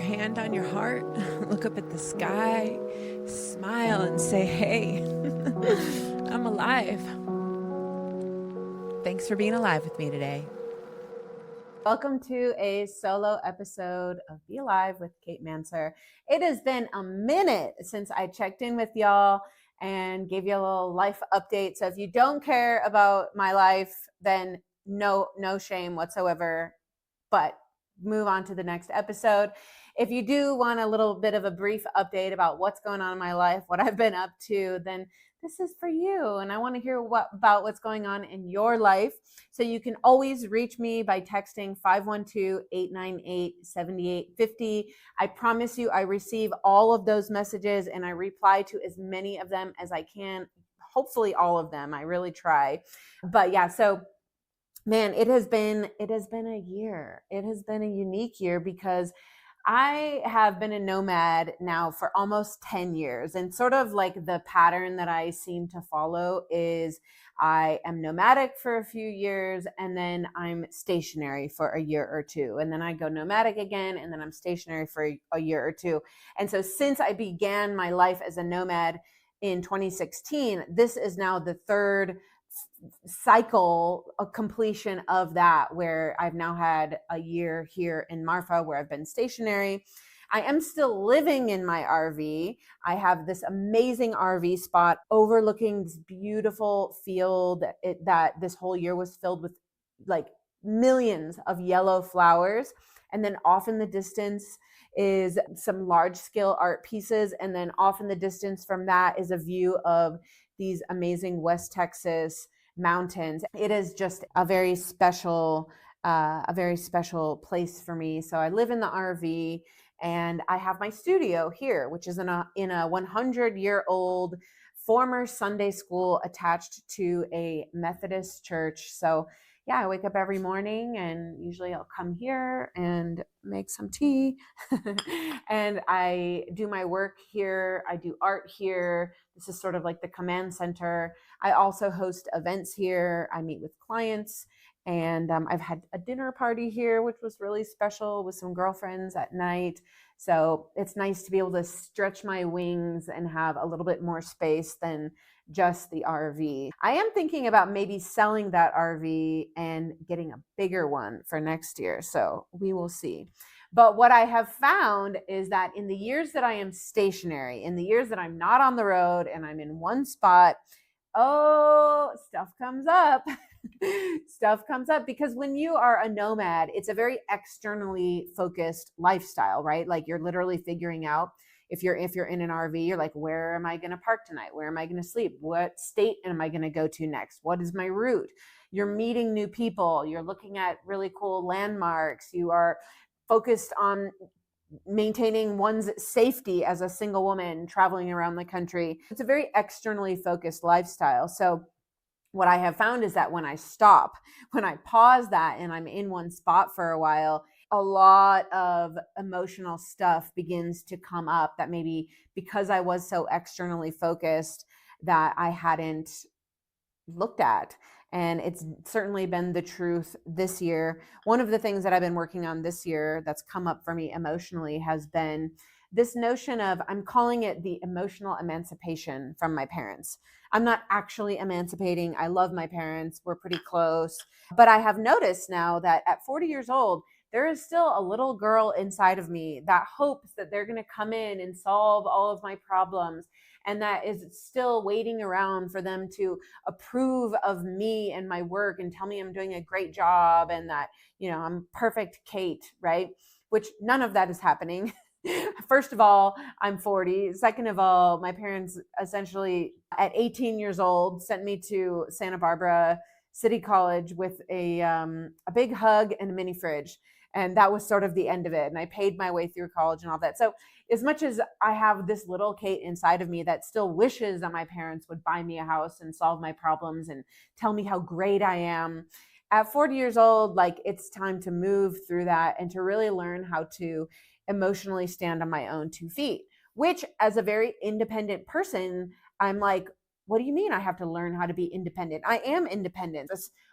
hand on your heart, look up at the sky, smile, and say, hey, I'm alive. Thanks for being alive with me today. Welcome to a solo episode of Be Alive with Kate Manser. It has been a minute since I checked in with y'all and gave you a little life update. So if you don't care about my life, then no shame whatsoever, but move on to the next episode. If you do want a little bit of a brief update about what's going on in my life, what I've been up to, then this is for you. And I want to hear about what's going on in your life. So you can always reach me by texting 512-898-7850. I promise you, I receive all of those messages and I reply to as many of them as I can. Hopefully all of them. I really try. But yeah, so man, it has been a year. It has been a unique year because I have been a nomad now for almost 10 years. And sort of like the pattern that I seem to follow is I am nomadic for a few years and then I'm stationary for a year or two. And then I go nomadic again and then I'm stationary for a year or two. And so since I began my life as a nomad in 2016, this is now the third cycle, a completion of that, where I've now had a year here in Marfa where I've been stationary. I am still living in my RV. I have this amazing RV spot overlooking this beautiful field that this whole year was filled with like millions of yellow flowers. And then off in the distance is some large scale art pieces. And then off in the distance from that is a view of these amazing West Texas mountains. It is just a very special place for me. So I live in the RV and I have my studio here, which is in a 100-year-old former Sunday school attached to a Methodist church. So yeah, I wake up every morning and usually I'll come here and make some tea and I do my work here. I do art here. This is sort of like the command center. I also host events here. I meet with clients and I've had a dinner party here, which was really special with some girlfriends at night. So it's nice to be able to stretch my wings and have a little bit more space than just the RV. I am thinking about maybe selling that RV and getting a bigger one for next year. So we will see. But what I have found is that in the years that I am stationary, in the years that I'm not on the road and I'm in one spot, stuff comes up. Stuff comes up because when you are a nomad, it's a very externally focused lifestyle, right? Like you're literally figuring out if you're in an RV, you're like, where am I going to park tonight? Where am I going to sleep? What state am I going to go to next? What is my route? You're meeting new people. You're looking at really cool landmarks. You are focused on maintaining one's safety as a single woman traveling around the country. It's a very externally focused lifestyle. So what I have found is that when I pause that and I'm in one spot for a while, a lot of emotional stuff begins to come up that maybe because I was so externally focused that I hadn't looked at. And it's certainly been the truth this year. One of the things that I've been working on this year that's come up for me emotionally has been this notion of, I'm calling it the emotional emancipation from my parents. I'm not actually emancipating. I love my parents. We're pretty close. But I have noticed now that at 40 years old, there is still a little girl inside of me that hopes that they're going to come in and solve all of my problems. And that is still waiting around for them to approve of me and my work and tell me I'm doing a great job and that, I'm perfect Kate, right? Which none of that is happening. First of all, I'm 40. Second of all, my parents essentially at 18 years old sent me to Santa Barbara City College with a big hug and a mini fridge. And that was sort of the end of it. And I paid my way through college and all that. So as much as I have this little Kate inside of me that still wishes that my parents would buy me a house and solve my problems and tell me how great I am, at 40 years old, like it's time to move through that and to really learn how to emotionally stand on my own 2 feet, which as a very independent person, I'm like, what do you mean I have to learn how to be independent? I am independent,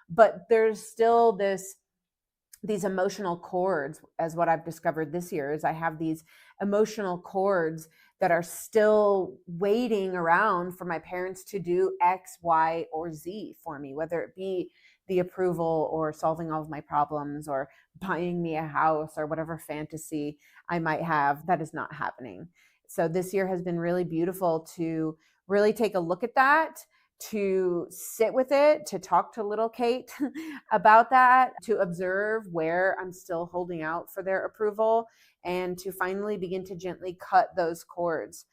but there's still this these emotional cords, as what I've discovered this year is I have these emotional cords that are still waiting around for my parents to do X, Y, or Z for me, whether it be the approval or solving all of my problems or buying me a house or whatever fantasy I might have that is not happening. So this year has been really beautiful to really take a look at that, to sit with it, to talk to little Kate about that, to observe where I'm still holding out for their approval, and to finally begin to gently cut those cords.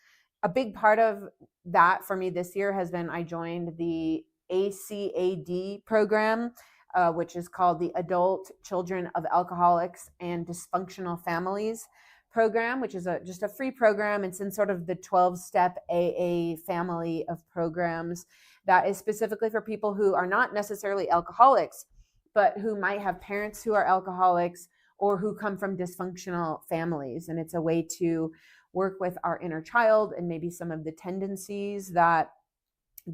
A big part of that for me this year has been I joined the ACAD program, which is called the Adult Children of Alcoholics and Dysfunctional Families program, which is just a free program. It's in sort of the 12-step AA family of programs that is specifically for people who are not necessarily alcoholics, but who might have parents who are alcoholics or who come from dysfunctional families. And it's a way to work with our inner child and maybe some of the tendencies that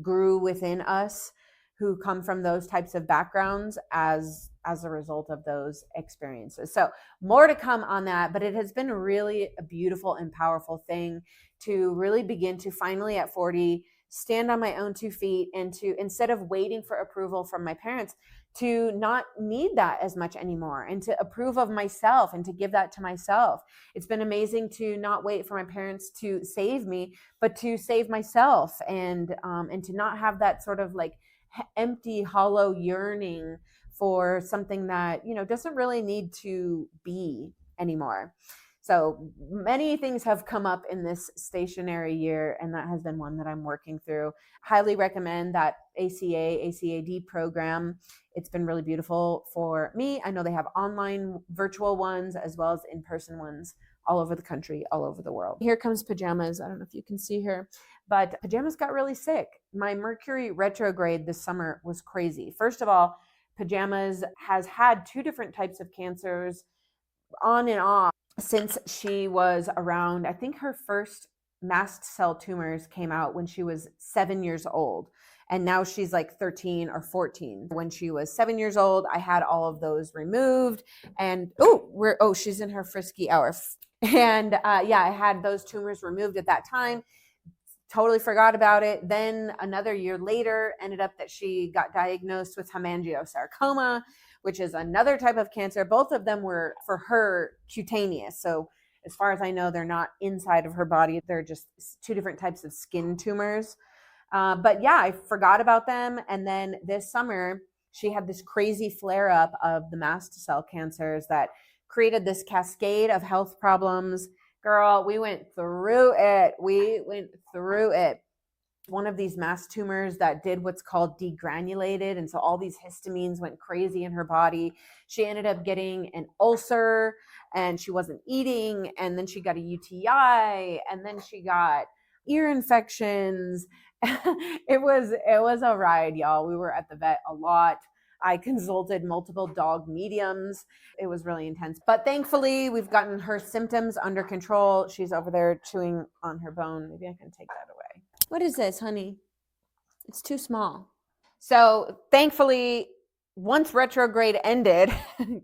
grew within us who come from those types of backgrounds as a result of those experiences. So more to come on that, but it has been really a beautiful and powerful thing to really begin to finally at 40 stand on my own 2 feet, and to, instead of waiting for approval from my parents, to not need that as much anymore, and to approve of myself and to give that to myself. It's been amazing to not wait for my parents to save me, but to save myself, and to not have that sort of like empty, hollow yearning for something that, you know, doesn't really need to be anymore. So many things have come up in this stationary year, and that has been one that I'm working through. Highly recommend that ACAD program. It's been really beautiful for me. I know they have online virtual ones as well as in-person ones all over the country, all over the world. Here comes Pajamas. I don't know if you can see her, but Pajamas got really sick. My Mercury retrograde this summer was crazy. First of all, Pajamas has had 2 different types of cancers on and off since she was around. I think her first mast cell tumors came out when she was 7 years old. And now she's like 13 or 14. When she was 7 years old, I had all of those removed. And she's in her frisky hour. And I had those tumors removed at that time. Totally forgot about it. Then another year later, ended up that she got diagnosed with hemangiosarcoma, which is another type of cancer. Both of them were, for her, cutaneous. So as far as I know, they're not inside of her body. They're just 2 different types of skin tumors. But yeah, I forgot about them. And then this summer, she had this crazy flare up of the mast cell cancers that created this cascade of health problems. Girl, we went through it. One of these mast tumors that did what's called degranulated. And so all these histamines went crazy in her body. She ended up getting an ulcer, and she wasn't eating. And then she got a UTI, and then she got ear infections. It was a ride, y'all. We were at the vet a lot. I consulted multiple dog mediums. It was really intense. But thankfully, we've gotten her symptoms under control. She's over there chewing on her bone. Maybe I can take that away. What is this, honey? It's too small. So thankfully, once retrograde ended,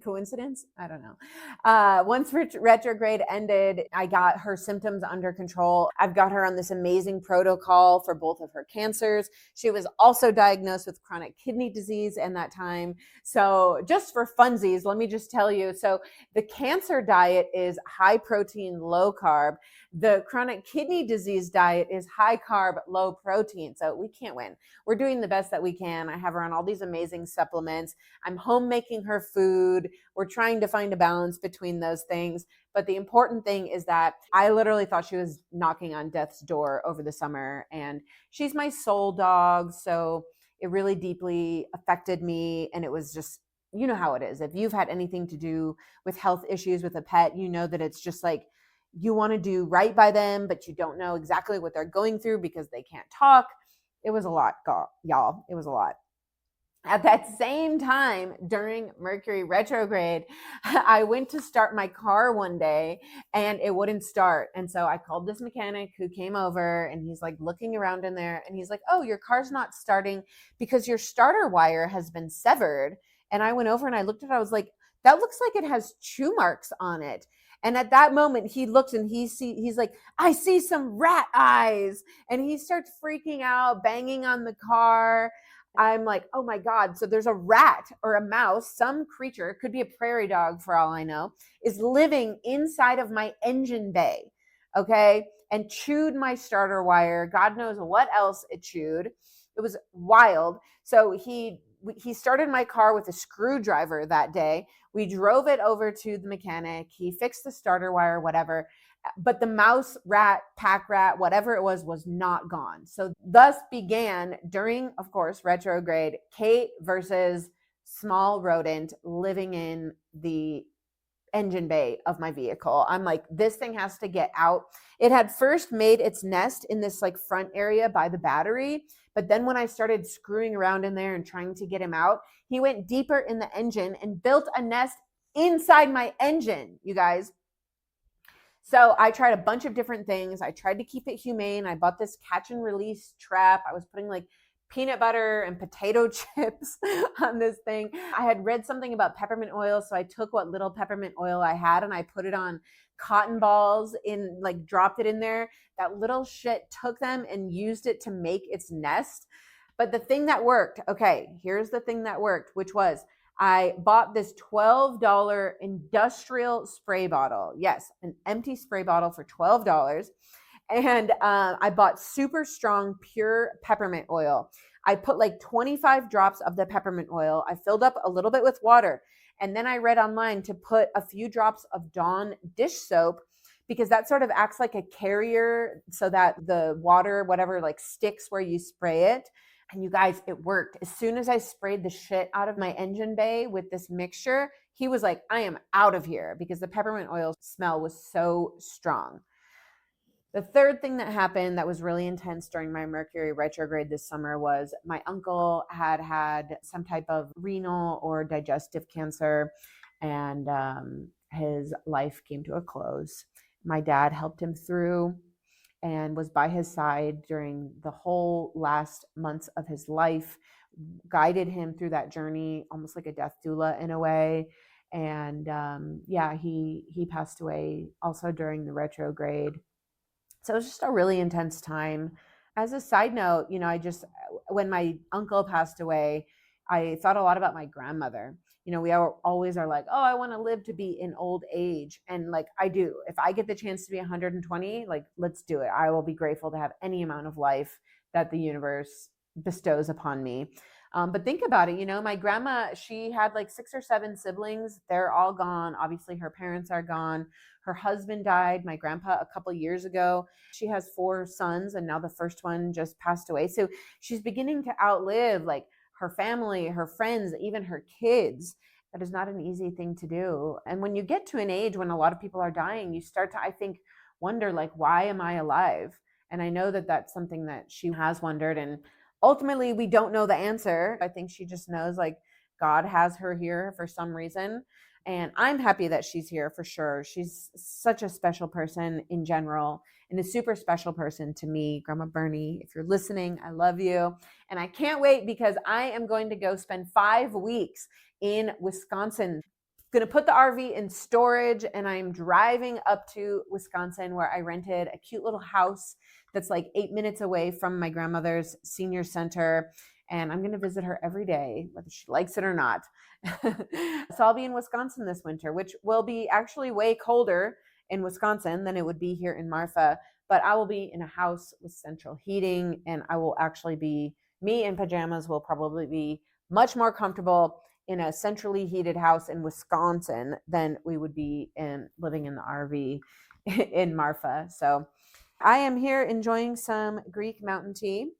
coincidence? I don't know. Once retrograde ended, I got her symptoms under control. I've got her on this amazing protocol for both of her cancers. She was also diagnosed with chronic kidney disease in that time. So just for funsies, let me just tell you. So the cancer diet is high protein, low carb. The chronic kidney disease diet is high carb, low protein. So we can't win. We're doing the best that we can. I have her on all these amazing supplements. I'm home making her food. We're trying to find a balance between those things. But the important thing is that I literally thought she was knocking on death's door over the summer. And she's my soul dog. So it really deeply affected me. And it was just, you know how it is. If you've had anything to do with health issues with a pet, you know that it's just like, you want to do right by them, but you don't know exactly what they're going through because they can't talk. It was a lot, y'all. It was a lot. At that same time, during Mercury retrograde, I went to start my car one day and it wouldn't start. And so I called this mechanic who came over, and he's like looking around in there, and he's like, "Oh, your car's not starting because your starter wire has been severed." And I went over and I looked at it. I was like, that looks like it has chew marks on it. And at that moment, he looks and he's like, I see some rat eyes. And he starts freaking out, banging on the car. I'm like, oh my God. So there's a rat or a mouse, some creature, it could be a prairie dog for all I know, is living inside of my engine bay. Okay. And chewed my starter wire. God knows what else it chewed. It was wild. So he started my car with a screwdriver that day. We drove it over to the mechanic. He fixed the starter wire, whatever. But the mouse, rat, pack rat, whatever it was not gone. So thus began, during, of course, retrograde, Kate versus small rodent living in the engine bay of my vehicle. I'm like, this thing has to get out. It had first made its nest in this like front area by the battery. But then when I started screwing around in there and trying to get him out, he went deeper in the engine and built a nest inside my engine, you guys. So I tried a bunch of different things. I tried to keep it humane. I bought this catch and release trap. I was putting like peanut butter and potato chips on this thing. I had read something about peppermint oil, so I took what little peppermint oil I had and I put it on cotton balls, in like dropped it in there. That little shit took them and used it to make its nest. But the thing that worked, okay, here's the thing that worked, which was I bought this $12 industrial spray bottle. Yes, an empty spray bottle for $12. And I bought super strong, pure peppermint oil. I put like 25 drops of the peppermint oil. I filled up a little bit with water. And then I read online to put a few drops of Dawn dish soap, because that sort of acts like a carrier so that the water, whatever, like sticks where you spray it. And you guys, it worked. As soon as I sprayed the shit out of my engine bay with this mixture, he was like, I am out of here, because the peppermint oil smell was so strong. The third thing that happened that was really intense during my Mercury retrograde this summer was my uncle had some type of renal or digestive cancer, and his life came to a close. My dad helped him through and was by his side during the whole last months of his life, guided him through that journey, almost like a death doula in a way. And yeah, he passed away also during the retrograde. So it was just a really intense time. As a side note, when my uncle passed away, I thought a lot about my grandmother. We always are like, oh, I want to live to be in old age. And like, I do. If I get the chance to be 120, like, let's do it. I will be grateful to have any amount of life that the universe bestows upon me. But think about it, my grandma, she had like 6 or 7 siblings. They're all gone. Obviously, her parents are gone. Her husband died, my grandpa, a couple years ago. She has 4 sons, and now the first one just passed away. So she's beginning to outlive like her family, her friends, even her kids. That is not an easy thing to do. And when you get to an age when a lot of people are dying, you start to, I think, wonder like, why am I alive? And I know that that's something that she has wondered. And ultimately, we don't know the answer. I think she just knows like God has her here for some reason. And I'm happy that she's here for sure. She's such a special person in general, and a super special person to me. Grandma Bernie, if you're listening, I love you. And I can't wait, because I am going to go spend 5 weeks in Wisconsin. Going to put the RV in storage, and I'm driving up to Wisconsin, where I rented a cute little house that's like 8 minutes away from my grandmother's senior center. And I'm going to visit her every day, whether she likes it or not. So I'll be in Wisconsin this winter, which will be actually way colder in Wisconsin than it would be here in Marfa. But I will be in a house with central heating, and I will actually be, me and Pajamas will probably be much more comfortable in a centrally heated house in Wisconsin than we would be in living in the RV in Marfa. So I am here enjoying some Greek mountain tea.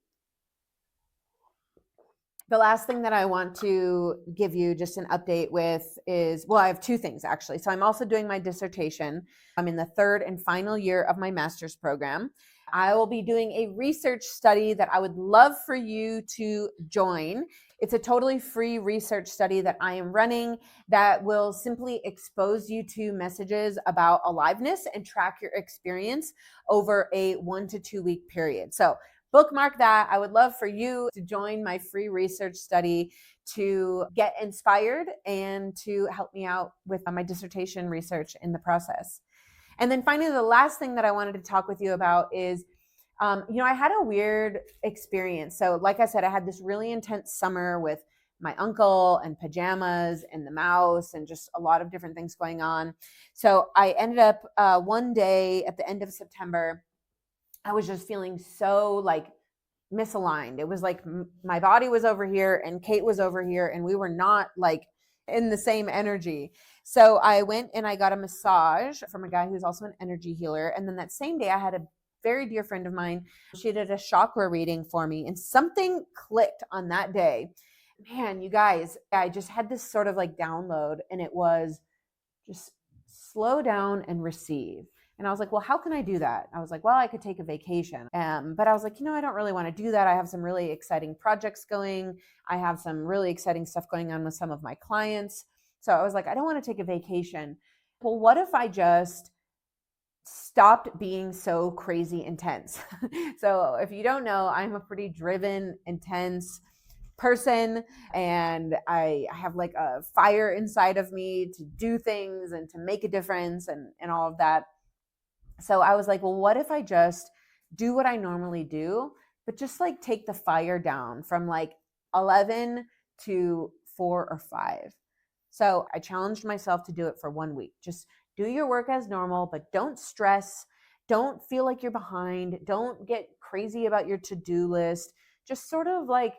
The last thing that I want to give you just an update with is, well, I have 2 things actually. So I'm also doing my dissertation. I'm in the 3rd and final year of my master's program. I will be doing a research study that I would love for you to join. It's a totally free research study that I am running that will simply expose you to messages about aliveness and track your experience over a 1 to 2 week period. So bookmark that. I would love for you to join my free research study to get inspired and to help me out with my dissertation research in the process. And then finally, the last thing that I wanted to talk with you about is, I had a weird experience. So like I said, I had this really intense summer with my uncle and pajamas and the mouse and just a lot of different things going on. So I ended up one day at the end of September, I was just feeling so like misaligned. It was like my body was over here and Kate was over here, and we were not like in the same energy. So I went and I got a massage from a guy who's also an energy healer. And then that same day, I had a very dear friend of mine. She did a chakra reading for me, and something clicked on that day. Man, you guys, I just had this sort of like download, and it was just slow down and receive. And I was like, well, how can I do that? I was like, well, I could take a vacation. But I was like, I don't really want to do that. I have some really exciting projects going. I have some really exciting stuff going on with some of my clients. So I was like, I don't want to take a vacation. Well, what if I just stopped being so crazy intense? So if you don't know, I'm a pretty driven, intense person, and I have like a fire inside of me to do things and to make a difference and all of that. So I was like, well, what if I just do what I normally do, but just like take the fire down from like 11 to 4 or 5. So I challenged myself to do it for 1 week. Just do your work as normal, but don't stress. Don't feel like you're behind. Don't get crazy about your to-do list. Just sort of like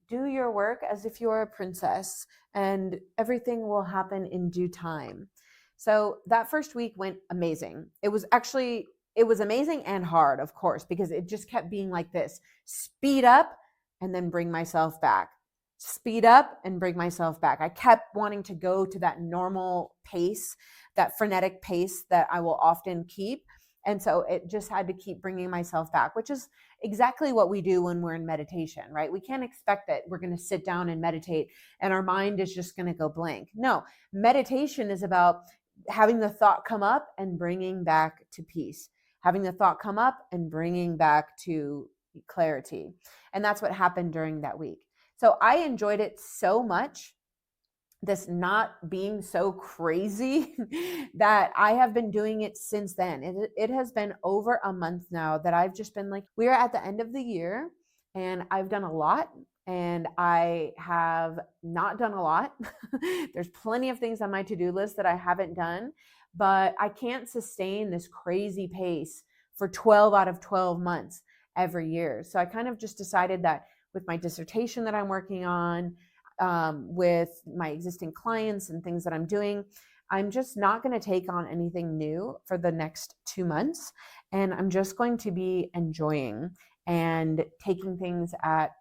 do your work as if you're a princess, and everything will happen in due time. So that first week went amazing. It was amazing and hard, of course, because it just kept being like this: speed up and then bring myself back. Speed up and bring myself back. I kept wanting to go to that normal pace, that frenetic pace that I will often keep. And so it just had to keep bringing myself back, which is exactly what we do when we're in meditation, right? We can't expect that we're going to sit down and meditate and our mind is just going to go blank. No, meditation is about having the thought come up and bringing back to peace, having the thought come up and bringing back to clarity. And that's what happened during that week. So I enjoyed it so much, this not being so crazy, that I have been doing it since then. It has been over a month now that I've just been like, we are at the end of the year and I've done a lot and I have not done a lot. There's plenty of things on my to-do list that I haven't done, but I can't sustain this crazy pace for 12 out of 12 months every year. So I kind of just decided that with my dissertation that I'm working on, with my existing clients and things that I'm doing, I'm just not going to take on anything new for the next 2 months. And I'm just going to be enjoying and taking things at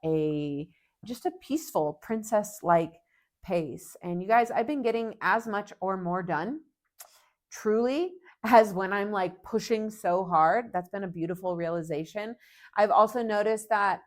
just a peaceful princess-like pace. And you guys, I've been getting as much or more done, truly, as when I'm like pushing so hard. That's been a beautiful realization. I've also noticed that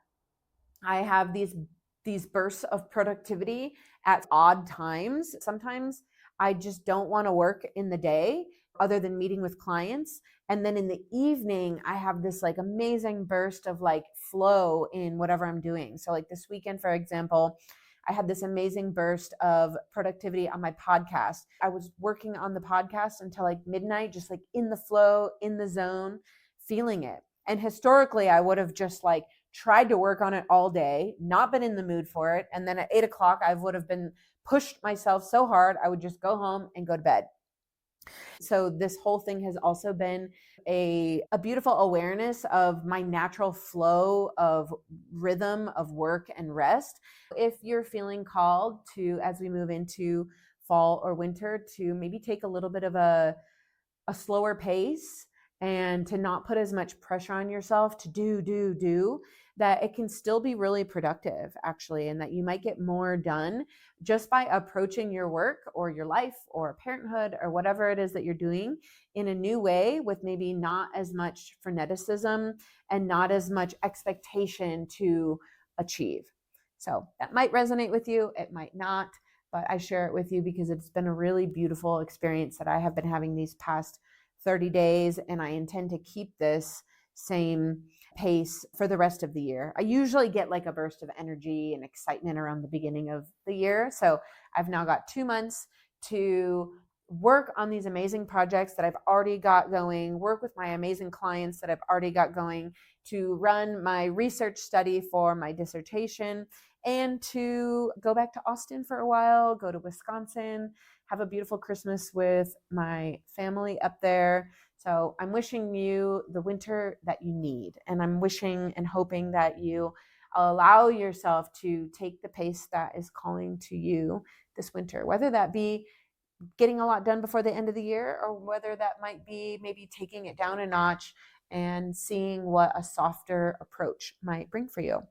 I have these bursts of productivity at odd times. Sometimes I just don't want to work in the day other than meeting with clients. And then in the evening, I have this like amazing burst of like flow in whatever I'm doing. So like this weekend, for example, I had this amazing burst of productivity on my podcast. I was working on the podcast until like midnight, just like in the flow, in the zone, feeling it. And historically, I would have just like tried to work on it all day, not been in the mood for it. And then at 8 o'clock, I would have been pushed myself so hard, I would just go home and go to bed. So this whole thing has also been a beautiful awareness of my natural flow of rhythm of work and rest. If you're feeling called to, as we move into fall or winter, to maybe take a little bit of a slower pace and to not put as much pressure on yourself to do, that it can still be really productive, actually, and that you might get more done just by approaching your work or your life or parenthood or whatever it is that you're doing in a new way, with maybe not as much freneticism and not as much expectation to achieve. So that might resonate with you, it might not, but I share it with you because it's been a really beautiful experience that I have been having these past 30 days, and I intend to keep this same pace for the rest of the year. I usually get like a burst of energy and excitement around the beginning of the year. So I've now got 2 months to work on these amazing projects that I've already got going, work with my amazing clients that I've already got going, to run my research study for my dissertation, and to go back to Austin for a while, go to Wisconsin, have a beautiful Christmas with my family up there. So I'm wishing you the winter that you need. And I'm wishing and hoping that you allow yourself to take the pace that is calling to you this winter, whether that be getting a lot done before the end of the year, or whether that might be maybe taking it down a notch and seeing what a softer approach might bring for you.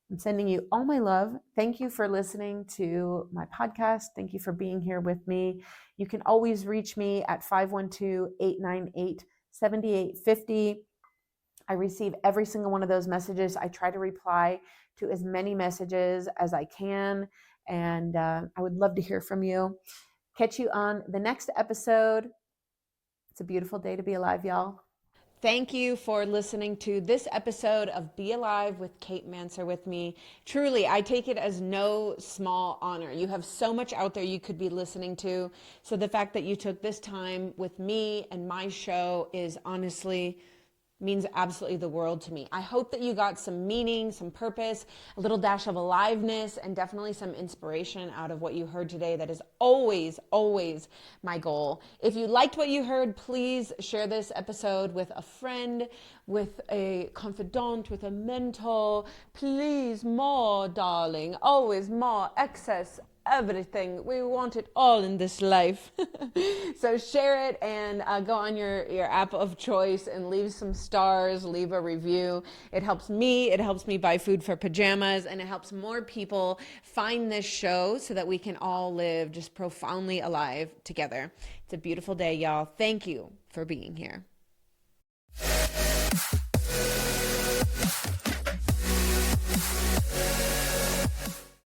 I'm sending you all my love. Thank you for listening to my podcast. Thank you for being here with me. You can always reach me at 512-898-7850. I receive every single one of those messages. I try to reply to as many messages as I can, and I would love to hear from you. Catch you on the next episode. It's a beautiful day to be alive, y'all. Thank you for listening to this episode of Be Alive with Kate Manser with me. Truly, I take it as no small honor. You have so much out there you could be listening to. So the fact that you took this time with me and my show is honestly means absolutely the world to me. I hope that you got some meaning, some purpose, a little dash of aliveness, and definitely some inspiration out of what you heard today. That is always, always my goal. If you liked what you heard, please share this episode with a friend, with a confidant, with a mentor. Please, more, darling. Always more. Excess. Everything. We want it all in this life. So share it and go on your app of choice and leave some stars, leave a review. It helps me. It helps me buy food for Pajamas, and it helps more people find this show so that we can all live just profoundly alive together. It's a beautiful day, y'all. Thank you for being here.